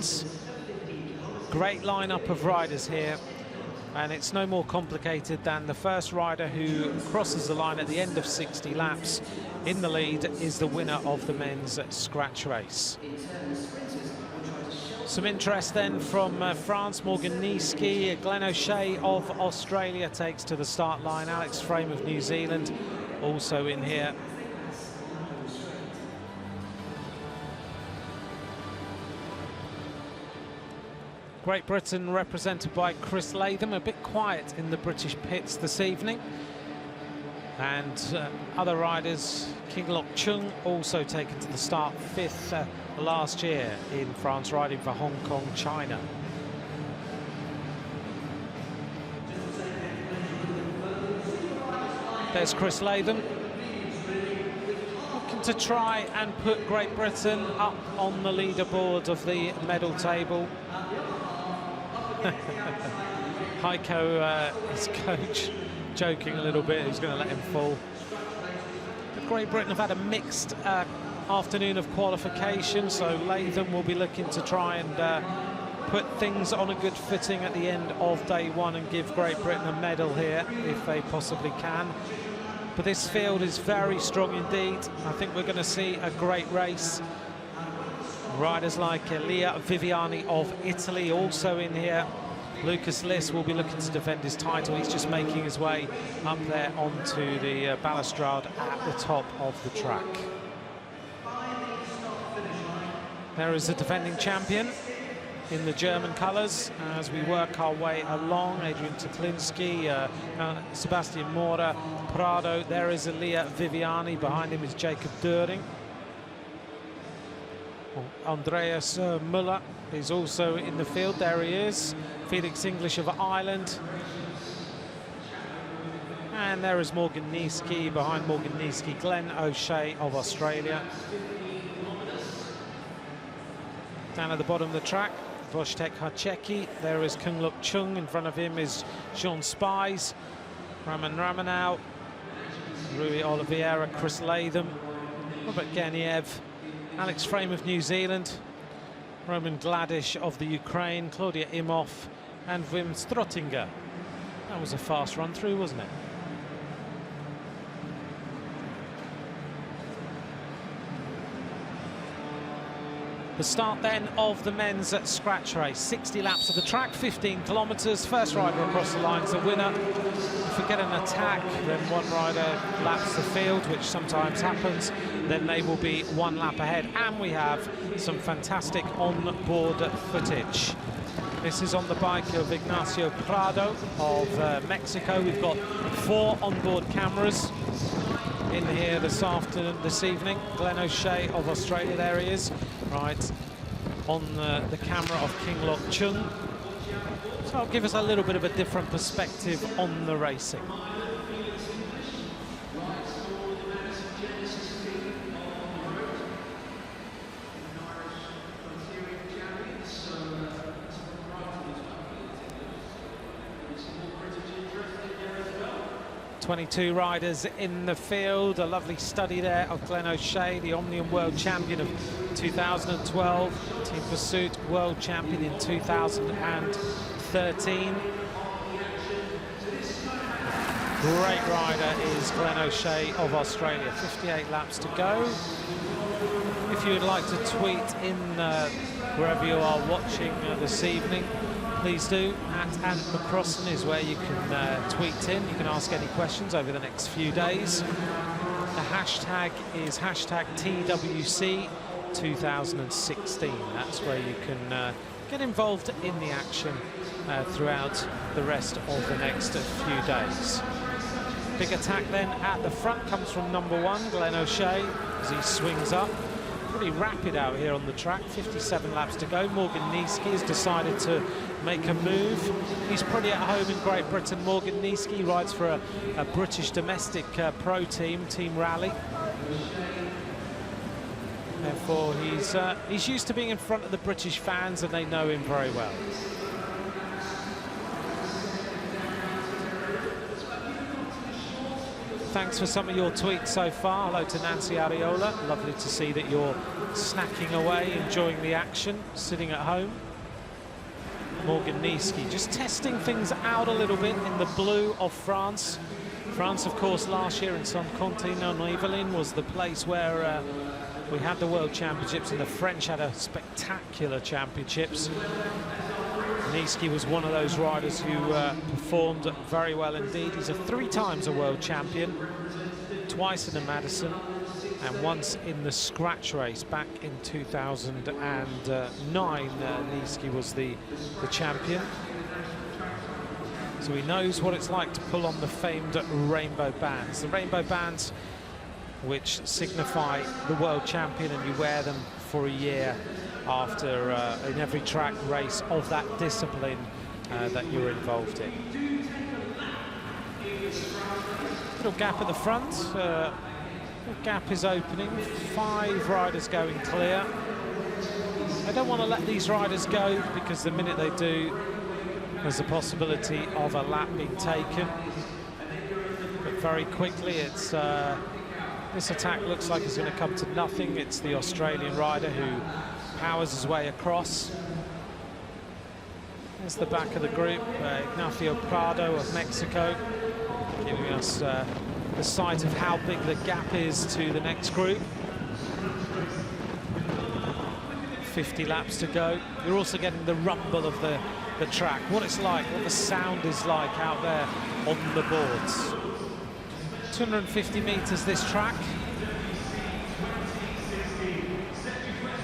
points. Great lineup of riders here, and it's no more complicated than the first rider who crosses the line at the end of 60 laps in the lead is the winner of the men's scratch race. Some interest then from France. Morgan Niesky, Glenn O'Shea of Australia takes to the start line. Alex Frame of New Zealand also in here. Great Britain represented by Chris Latham, a bit quiet in the British pits this evening. And other riders, King Lok Chung also taken to the start, 5th last year in France, riding for Hong Kong, China. There's Chris Latham, looking to try and put Great Britain up on the leaderboard of the medal table. Heiko, his coach, joking a little bit, he's going to let him fall. But Great Britain have had a mixed afternoon of qualification, so Latham will be looking to try and put things on a good footing at the end of day one and give Great Britain a medal here if they possibly can. But this field is very strong indeed. I think we're going to see a great race. Riders like Elia Viviani of Italy also in here. Lucas Liss will be looking to defend his title. He's just making his way up there onto the balustrade at the top of the track. There is the defending champion in the German colours as we work our way along. Adrian Tuklinski, Sebastian Mora, Prado. There is Elia Viviani. Behind him is Jacob Döring. Andreas Müller is also in the field. There he is. Felix English of Ireland. And there is Morgan Niesky. Behind Morgan Niesky, Glenn O'Shea of Australia. Down at the bottom of the track, Wojtek Harcecki. There is Kung Luk Chung. In front of him is Jean Spies, Raman Ramanau, Rui Oliveira, Chris Latham, Robert Geniev, Alex Frame of New Zealand, Roman Gladish of the Ukraine, Claudia Imhoff, and Wim Strottinger. That was a fast run through, wasn't it? The start then of the men's scratch race. 60 laps of the track, 15 kilometres. First rider across the line is the winner. If we get an attack, then one rider laps the field, which sometimes happens. Then they will be one lap ahead. And we have some fantastic on-board footage. This is on the bike of Ignacio Prado of Mexico. We've got 4 on-board cameras in here this evening. Glenn O'Shea of Australia, there he is, right on the camera of King Lok Chung. So it'll give us a little bit of a different perspective on the racing. .22 riders in the field. A lovely study there of Glenn O'Shea, the Omnium World Champion of 2012, Team Pursuit World Champion in 2013. Great rider is Glenn O'Shea of Australia. 58 laps to go. If you would like to tweet in wherever you are watching this evening, please do. Ant McCrossan is where you can tweet in. You can ask any questions over the next few days. The hashtag is #TWC2016. That's where you can get involved in the action throughout the rest of the next few days. Big attack then at the front comes from #1, Glenn O'Shea, as he swings up. Pretty rapid out here on the track, 57 laps to go. Morgan Niesky has decided to make a move. He's pretty at home in Great Britain. Morgan Niesky rides for a British domestic pro team, Team Rally. Therefore, he's used to being in front of the British fans and they know him very well. thanks for some of your tweets so far. Hello to Nancy Ariola. Lovely to see that you're snacking away, enjoying the action, sitting at home. Morgan Niski just testing things out a little bit in the blue of France. France, of course, last year in Saint-Quentin-en-Yvelines was the place where we had the World Championships, and the French had a spectacular championships. Niski was one of those riders who performed very well indeed. He's 3 times a world champion, twice in the Madison, and once in the scratch race back in 2009. Niski was the champion. So he knows what it's like to pull on the famed rainbow bands. The rainbow bands which signify the world champion, and you wear them for a year after in every track race of that discipline that you're involved in. Little gap at the front. The gap is opening. 5 riders going clear. I don't want to let these riders go, because the minute they do, there's a possibility of a lap being taken. But very quickly, it's this attack looks like it's going to come to nothing. It's the Australian rider who powers his way across. There's the back of the group, Ignacio Prado of Mexico, giving us the sight of how big the gap is to the next group. 50 laps to go. You're also getting the rumble of the track, what it's like, what the sound is like out there on the boards. 250 meters this track.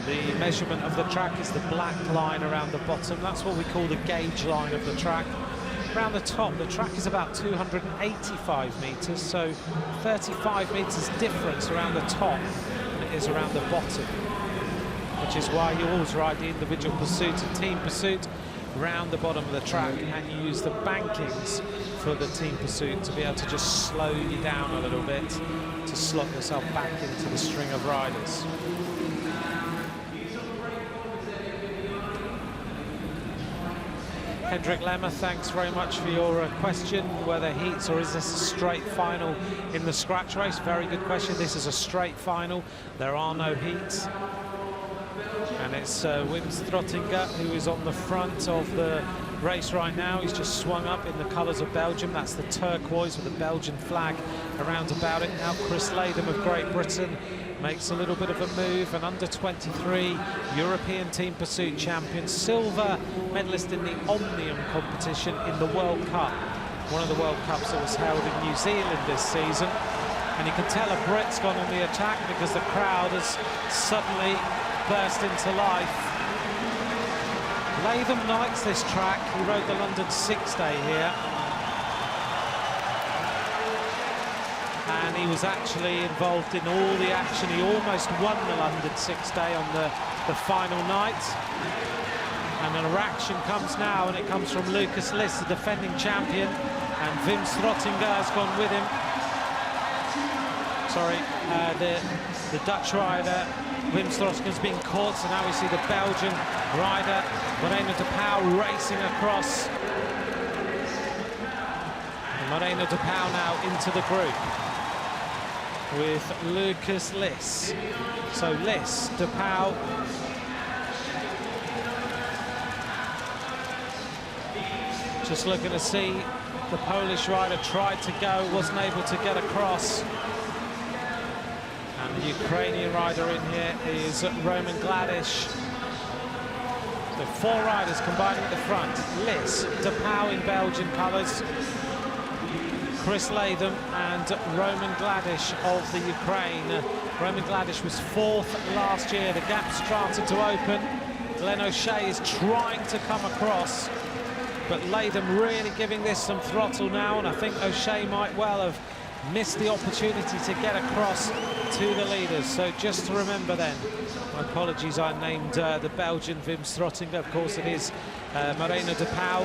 The measurement of the track is the black line around the bottom. That's what we call the gauge line of the track. Around the top, the track is about 285 meters, so 35 meters difference around the top than it is around the bottom, which is why you always ride the individual pursuit and team pursuit round the bottom of the track, and you use the bankings for the team pursuit to be able to just slow you down a little bit to slot yourself back into the string of riders. Hendrik Lemmer, thanks very much for your question. Whether heats or is this a straight final in the scratch race? Very good question. This is a straight final. There are no heats. And it's Wim Strottinger who is on the front of the race right now. He's just swung up in the colours of Belgium. That's the turquoise with the Belgian flag around about it. Now Chris Latham of Great Britain makes a little bit of a move. An under-23 European team pursuit champion, silver medalist in the Omnium competition in the World Cup, one of the World Cups that was held in New Zealand this season. And you can tell a Brit's gone on the attack because the crowd has suddenly burst into life. Latham likes this track. He rode the London 6-day here. And he was actually involved in all the action. He almost won the London 6-day on the final night. And an action comes now, and it comes from Lucas Liss, the defending champion. And Wim Strottinger has gone with him. Sorry, the Dutch rider, Wim Strottinger's been caught, so now we see the Belgian rider, Moreno de Pauw, racing across. And Moreno de Pauw now into the group with Lucas Liss. So Liss, de Pauw, just looking to see the Polish rider tried to go, wasn't able to get across. And the Ukrainian rider in here is Roman Gladish. So 4 riders combining at the front. Liss, de Pauw in Belgian colours, Chris Latham and Roman Gladish of the Ukraine. Roman Gladish was 4th last year. The gap started to open. Glenn O'Shea is trying to come across, but Latham really giving this some throttle now, and I think O'Shea might well have missed the opportunity to get across to the leaders. So just to remember then, my apologies, I named the Belgian Wim Strottinger. Of course it is Moreno de Pauw.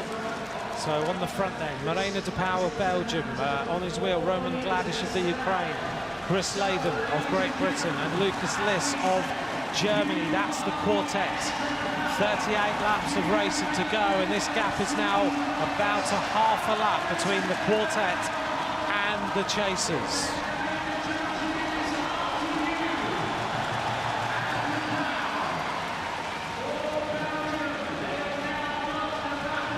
So on the front then, Moreno de Pauw of Belgium, on his wheel Roman Gladish of the Ukraine, Chris Latham of Great Britain, and Lucas Liss of Germany. That's the quartet. 38 laps of racing to go, and this gap is now about a half a lap between the quartet and the chasers.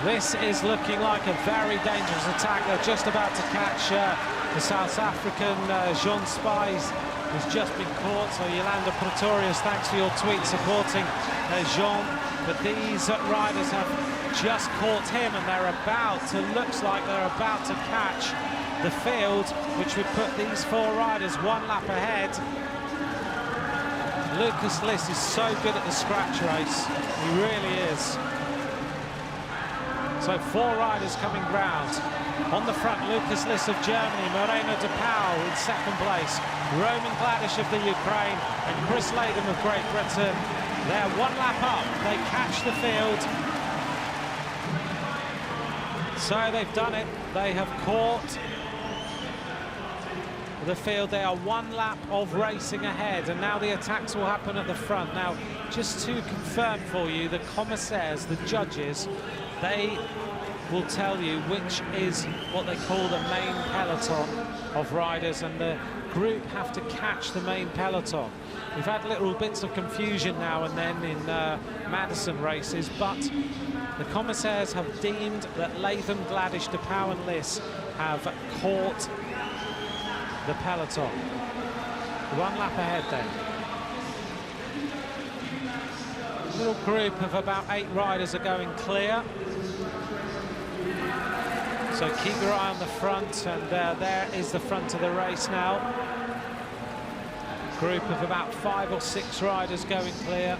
This is looking like a very dangerous attack. They're just about to catch the South African Jean Spies, who's just been caught. So Yolanda Pretorius, thanks for your tweet supporting Jean. But these riders have just caught him, and they're about to, looks like they're about to catch the field, which would put these 4 riders 1 lap ahead. Lucas Liss is so good at the scratch race. He really is. So 4 riders coming round. On the front, Lucas Liss of Germany, Moreno de Pauw in 2nd place, Roman Gladish of the Ukraine, and Chris Latham of Great Britain. They're 1 lap up. They catch the field. So they've done it. They have caught the field. They are 1 lap of racing ahead, and now the attacks will happen at the front. Now, just to confirm for you, the commissaires, the judges, they will tell you which is what they call the main peloton of riders, and the group have to catch the main peloton. We've had little bits of confusion now and then in Madison races, but the commissaires have deemed that Latham, Gladish, de Pauw and Liss have caught the peloton. 1 lap ahead then. A little group of about 8 riders are going clear. So keep your eye on the front, and there is the front of the race now. Group of about 5 or 6 riders going clear.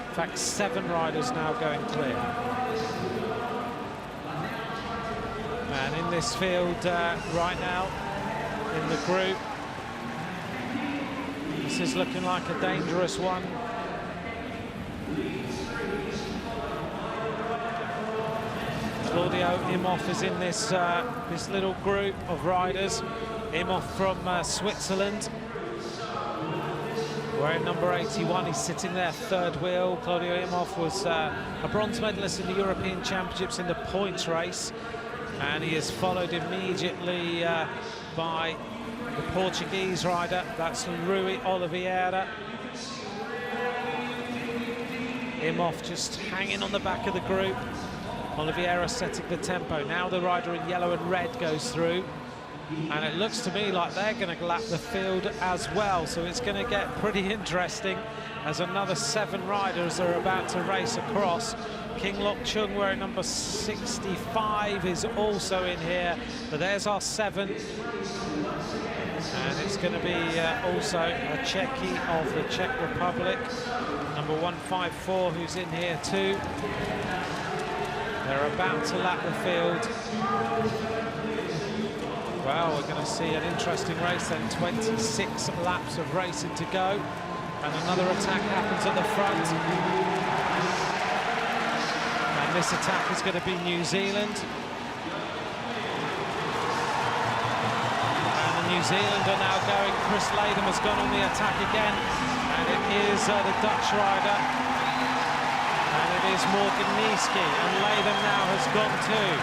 In fact, 7 riders now going clear. And in this field right now, in the group, this is looking like a dangerous one. Claudio Imhoff is in this this little group of riders. Imhoff from Switzerland, wearing number 81. He's sitting there 3rd wheel. Claudio Imhoff was a bronze medalist in the European Championships in the points race, and he is followed immediately by the Portuguese rider, that's Rui Oliveira. Imhoff just hanging on the back of the group. Oliveira setting the tempo. Now the rider in yellow and red goes through, and it looks to me like they're going to lap the field as well, so it's going to get pretty interesting as another 7 riders are about to race across. King Lok Chung, wearing number 65, is also in here, but there's our 7, and it's going to be also a Czechie of the Czech Republic, number 154, who's in here too. They're about to lap the field. Well, we're going to see an interesting race then. 26 laps of racing to go, and another attack happens at the front. And this attack is going to be New Zealand. And the New Zealand are now going. Chris Latham has gone on the attack again, and it is the Dutch rider. And it is Morgan Niesky, and Latham now has gone too.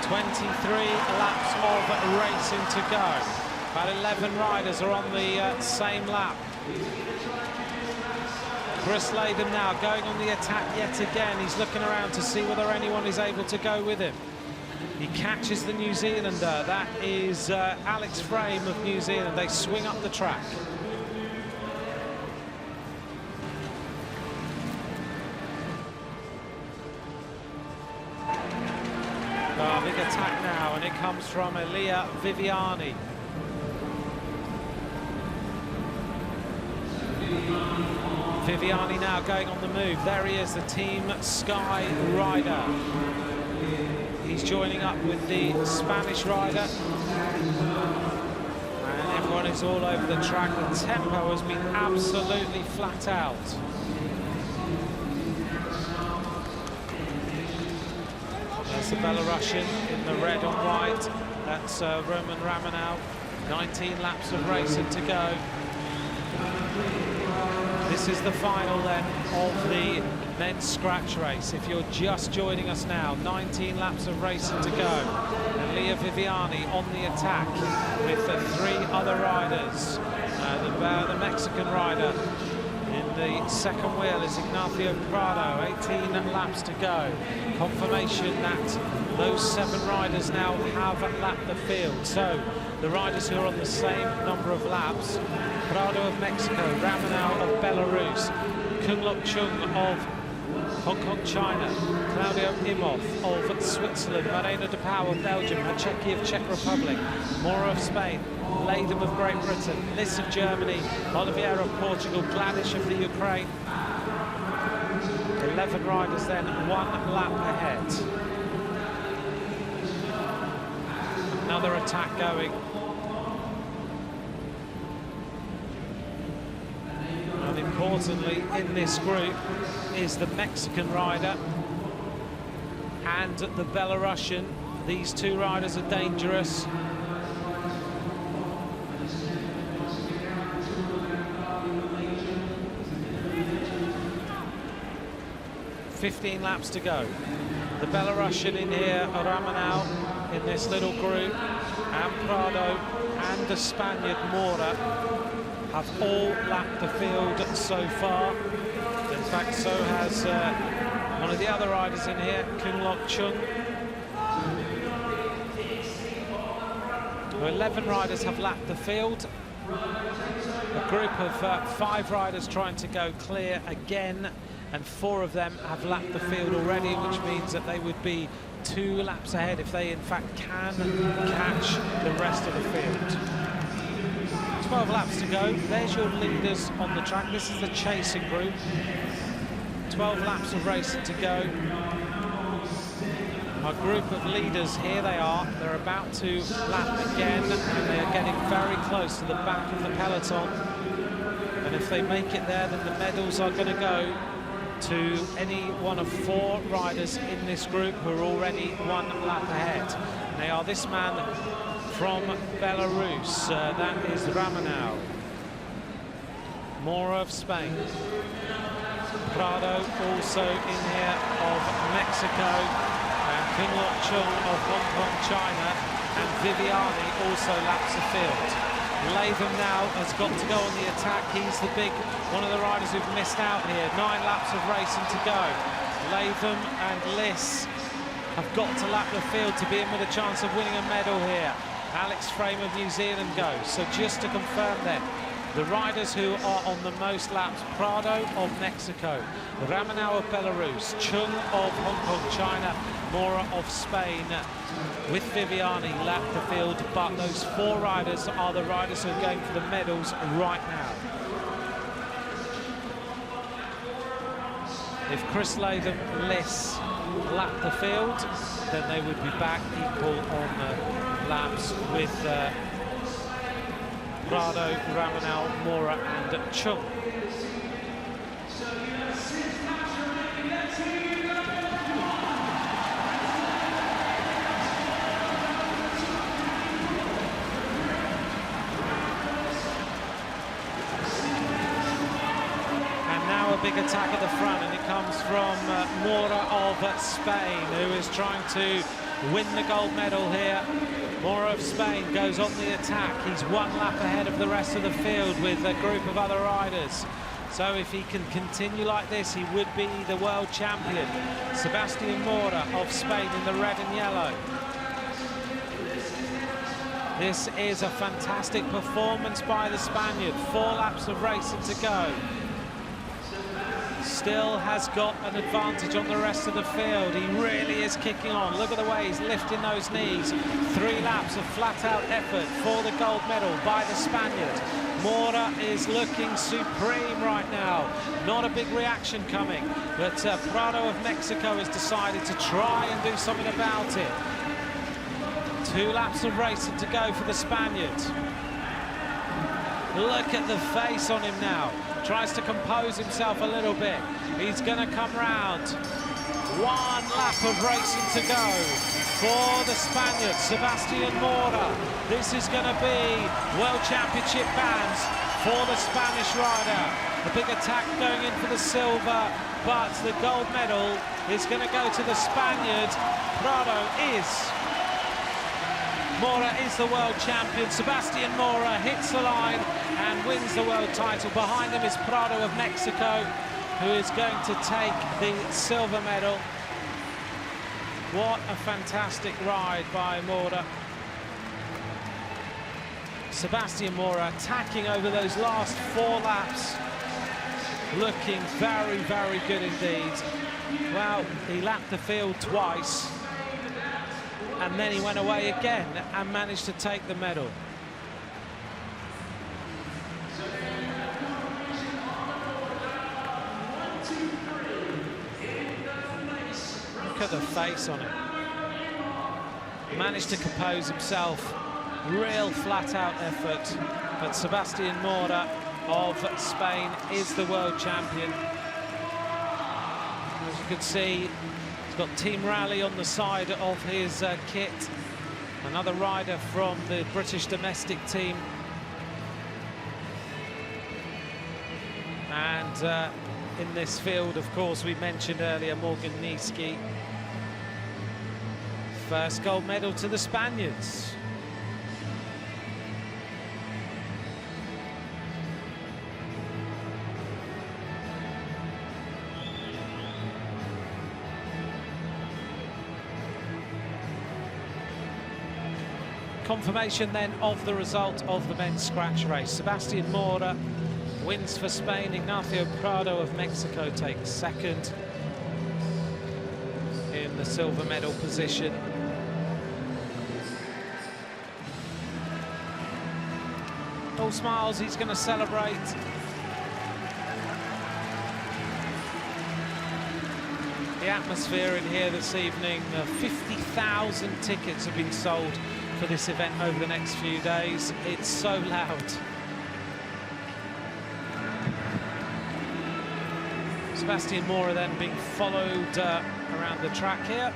23 laps of racing to go. About 11 riders are on the same lap. Chris Latham now going on the attack yet again. He's looking around to see whether anyone is able to go with him. He catches the New Zealander. That is Alex Frame of New Zealand. They swing up the track. Big attack now, and it comes from Elia Viviani. Viviani now going on the move. There he is, the Team Sky rider. He's joining up with the Spanish rider. And everyone is all over the track. The tempo has been absolutely flat out. There's the Belarusian in the red and white. That's Roman Ramanau. 19 laps of racing to go. This is the final then of the men's scratch race. If you're just joining us now, 19 laps of racing to go. And Leah Viviani on the attack with the 3 other riders. The Mexican rider in the second wheel is Ignacio Prado, 18 laps to go. Confirmation that those 7 riders now have lapped the field. So the riders who are on the same number of laps: Prado of Mexico, Ramanau of Belarus, Kunlok Chung of Hong Kong, China, Claudio Imhoff of Switzerland, Marina de Pauw of Belgium, Hacheki of Czech Republic, Mora of Spain, Latham of Great Britain, Liss of Germany, Oliveira of Portugal, Gladish of the Ukraine. 11 riders then, 1 lap ahead. Another attack going. And importantly, in this group is the Mexican rider and the Belarusian. These 2 riders are dangerous. ...15 laps to go. The Belarusian in here, Ramanau, in this little group, and Prado and the Spaniard Mora have all lapped the field so far. In fact, so has one of the other riders in here, Kunlok Chung. 11 riders have lapped the field. A group of 5 riders trying to go clear again, and 4 of them have lapped the field already, which means that they would be 2 laps ahead if they in fact can catch the rest of the field. 12 laps to go. There's your leaders on the track. This is the chasing group. 12 laps of racing to go. Our group of leaders, here they are. They're about to lap again, and they're getting very close to the back of the peloton. And if they make it there, then the medals are going to go to any one of 4 riders in this group who are already 1 lap ahead. And they are this man from Belarus, that is Ramanau. Mora of Spain. Prado also in here of Mexico. And Kunlok Chung of Hong Kong, China. And Viviani also laps the field. Latham now has got to go on the attack. He's the big one of the riders who've missed out here. 9 laps of racing to go. Latham and Liss have got to lap the field to be in with a chance of winning a medal here. Alex Frame of New Zealand goes. So just to confirm then, the riders who are on the most laps: Prado of Mexico, Ramanau of Belarus, Chung of Hong Kong, China, Mora of Spain, with Viviani lapped the field, but those 4 riders are the riders who are going for the medals right now. If Chris Latham, Liss lap the field, then they would be back equal on laps with Prado, Ramanau, Mora and Chung. Big attack at the front, and it comes from Mora of Spain, who is trying to win the gold medal here. Mora of Spain goes on the attack. He's 1 lap ahead of the rest of the field with a group of other riders. So if he can continue like this, he would be the world champion. Sebastian Mora of Spain in the red and yellow. This is a fantastic performance by the Spaniard. 4 laps of racing to go. Still has got an advantage on the rest of the field. He really is kicking on. Look at the way he's lifting those knees. 3 laps of flat-out effort for the gold medal by the Spaniard. Mora is looking supreme right now. Not a big reaction coming, but Prado of Mexico has decided to try and do something about it. 2 laps of racing to go for the Spaniard. Look at the face on him now. Tries to compose himself a little bit. He's going to come round. 1 lap of racing to go for the Spaniard, Sebastian Mora. This is going to be World Championship bands for the Spanish rider. The big attack going in for the silver, but the gold medal is going to go to the Spaniard. Mora is the world champion. Sebastian Mora hits the line and wins the world title. Behind him is Prado of Mexico, who is going to take the silver medal. What a fantastic ride by Mora. Sebastian Mora attacking over those last 4 laps, looking very, very good indeed. Well, he lapped the field twice, and then he went away again and managed to take the medal. Look at the face on him. Managed to compose himself. Real flat-out effort. But Sebastian Mora of Spain is the world champion. As you can see, he's got Team Rally on the side of his kit. Another rider from the British domestic team. And in this field, of course, we mentioned earlier Morgan Niski. First gold medal to the Spaniards. Confirmation then of the result of the men's scratch race. Sebastian Mora wins for Spain. Ignacio Prado of Mexico takes second in the silver medal position. All smiles, he's going to celebrate. The atmosphere in here this evening, 50,000 tickets have been sold for this event over the next few days. It's so loud. Sebastian Mora then being followed around the track here.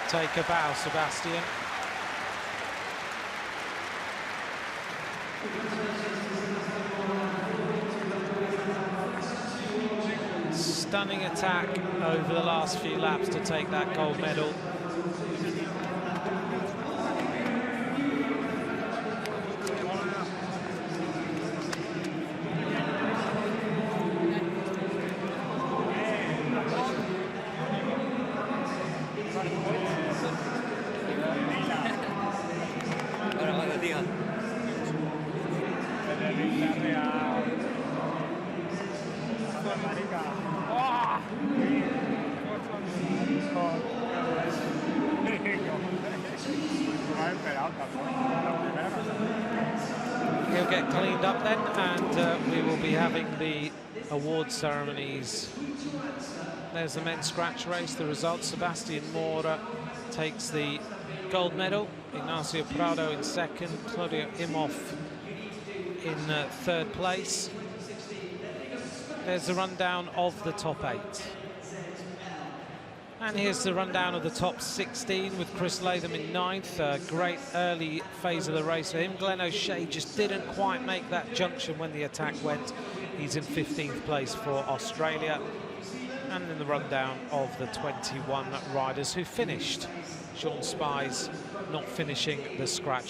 Take a bow, Sebastian. Stunning attack over the last few laps to take that gold medal. He'll get cleaned up then, and we will be having the award ceremonies. There's the men's scratch race. The result: Sebastian Mora takes the gold medal, Ignacio Prado in second, Claudio Imhoff in third place. There's the rundown of the top 8. And here's the rundown of the top 16 with Chris Latham in 9th. A great early phase of the race for him. Glenn O'Shea just didn't quite make that junction when the attack went. He's in 15th place for Australia. And in the rundown of the 21 riders who finished. Sean Spies not finishing the scratch